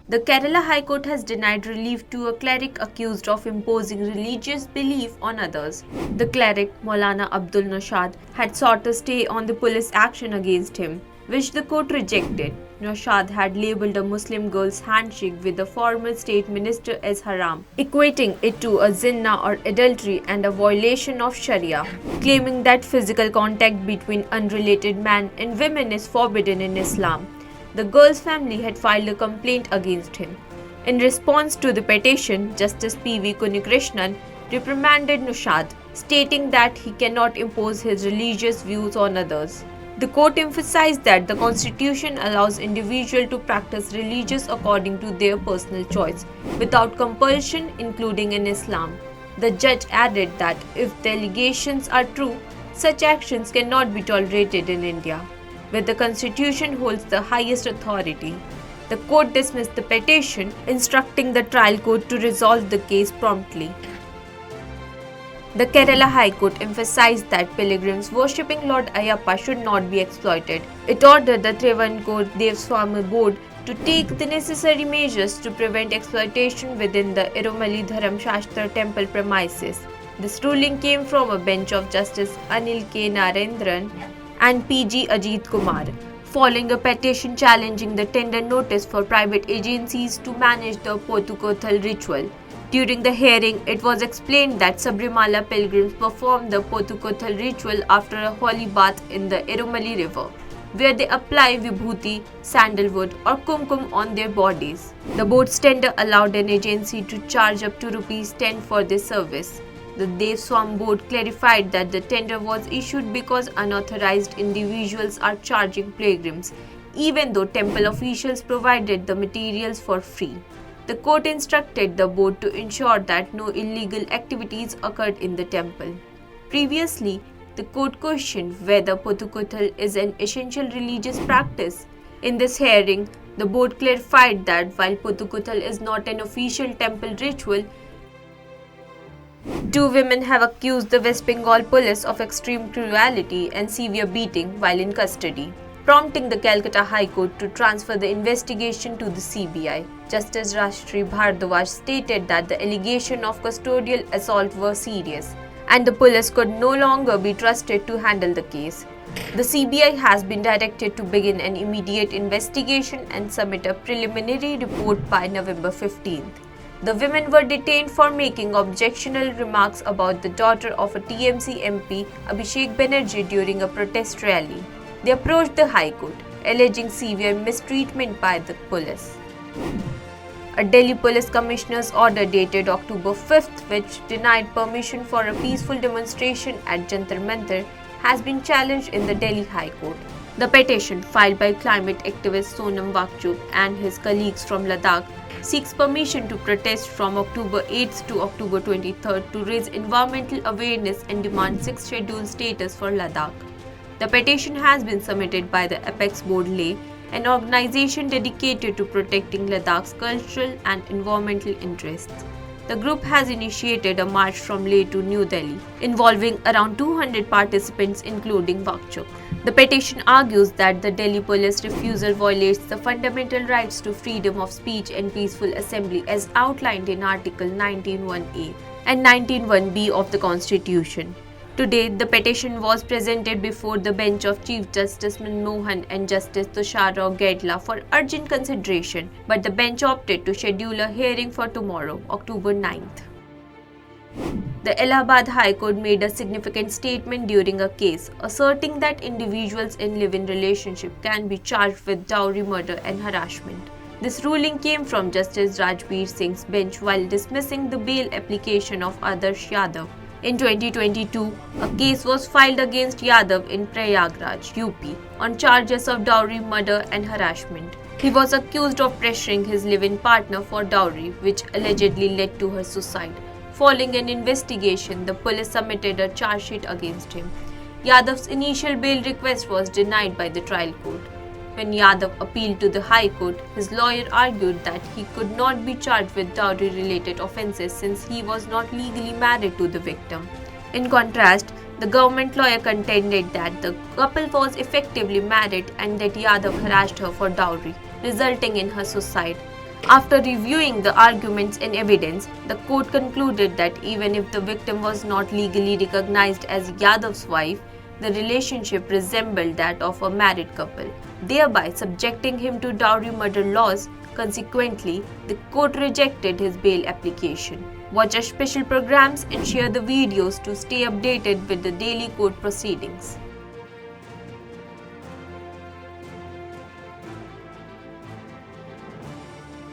The Kerala High Court has denied relief to a cleric accused of imposing religious belief on others. The cleric, Maulana Abdul Nashad, had sought a stay on the police action against him, which the court rejected. Nashad had labelled a Muslim girl's handshake with the former state minister as haram, equating it to a zina or adultery and a violation of Sharia, claiming that physical contact between unrelated man and women is forbidden in Islam. The girl's family had filed a complaint against him. In response to the petition, Justice P.V. Kunnikrishnan reprimanded Nashad, stating that he cannot impose his religious views on others. The court emphasized that the constitution allows individuals to practice religion according to their personal choice, without compulsion, including in Islam. The judge added that if the allegations are true, such actions cannot be tolerated in India, where the constitution holds the highest authority. The court dismissed the petition, instructing the trial court to resolve the case promptly. The Kerala High Court emphasized that pilgrims worshipping Lord Ayyappa should not be exploited. It ordered the Travancore Devaswom board to take the necessary measures to prevent exploitation within the Erumeli Dharma Shastra temple premises. This ruling came from a bench of Justice Anil K. Narendran and P.G. Ajit Kumar, following a petition challenging the tender notice for private agencies to manage the Pothukothal ritual. During the hearing, it was explained that Sabrimala pilgrims perform the Pothukothal ritual after a holy bath in the Erumeli river, where they apply vibhuti, sandalwood or kumkum on their bodies. The board's tender allowed an agency to charge up to ₹10 for this service. The Devaswom board clarified that the tender was issued because unauthorized individuals are charging pilgrims, even though temple officials provided the materials for free. The court instructed the board to ensure that no illegal activities occurred in the temple. Previously, the court questioned whether Pothukothal is an essential religious practice. In this hearing, the board clarified that while Pothukothal is not an official temple ritual, two women have accused the West Bengal Police of extreme cruelty and severe beating while in custody, prompting the Calcutta High Court to transfer the investigation to the CBI. Justice Rajarshi Bhardwaj stated that the allegation of custodial assault were serious, and the police could no longer be trusted to handle the case. The CBI has been directed to begin an immediate investigation and submit a preliminary report by November 15th. The women were detained for making objectionable remarks about the daughter of a TMC MP, Abhishek Banerjee, during a protest rally. They approached the High Court, alleging severe mistreatment by the police. A Delhi Police Commissioner's order dated October 5th, which denied permission for a peaceful demonstration at Jantar Mantar, has been challenged in the Delhi High Court. The petition, filed by climate activist Sonam Wangchuk and his colleagues from Ladakh, seeks permission to protest from October 8th to October 23rd to raise environmental awareness and demand 6th schedule status for Ladakh. The petition has been submitted by the Apex Board Leh, an organization dedicated to protecting Ladakh's cultural and environmental interests. The group has initiated a march from Leh to New Delhi, involving around 200 participants including Wangchuk. The petition argues that the Delhi police refusal violates the fundamental rights to freedom of speech and peaceful assembly as outlined in Article 19(1)(a) and 19(1)(b) of the Constitution. Today, the petition was presented before the bench of Chief Justice Manmohan and Justice Tushar Rao Gedla for urgent consideration, but the bench opted to schedule a hearing for tomorrow, October 9th. The Allahabad High Court made a significant statement during a case, asserting that individuals in live-in relationship can be charged with dowry murder and harassment. This ruling came from Justice Rajbir Singh's bench while dismissing the bail application of Adarsh Yadav. In 2022, a case was filed against Yadav in Prayagraj, UP, on charges of dowry murder and harassment. He was accused of pressuring his live-in partner for dowry, which allegedly led to her suicide. Following an investigation, the police submitted a charge sheet against him. Yadav's initial bail request was denied by the trial court. When Yadav appealed to the High Court, his lawyer argued that he could not be charged with dowry-related offences since he was not legally married to the victim. In contrast, the government lawyer contended that the couple was effectively married and that Yadav harassed her for dowry, resulting in her suicide. After reviewing the arguments and evidence, the court concluded that even if the victim was not legally recognized as Yadav's wife, the relationship resembled that of a married couple, thereby subjecting him to dowry murder laws. Consequently, the court rejected his bail application. Watch our special programs and share the videos to stay updated with the daily court proceedings.